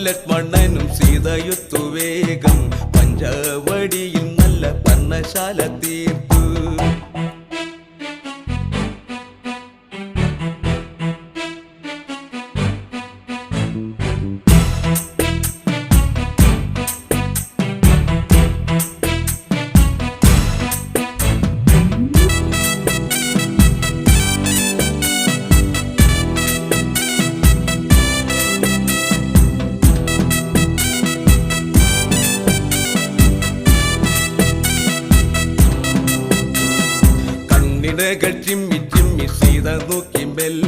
ലക്ഷ്മണനും സീതയുത്തു വേഗം പഞ്ചവടിയിൽ നല്ല പർണശാല തീർത്തു. ചിമ്മി ചിമ്മി സീത നോക്കിമ്പെൽ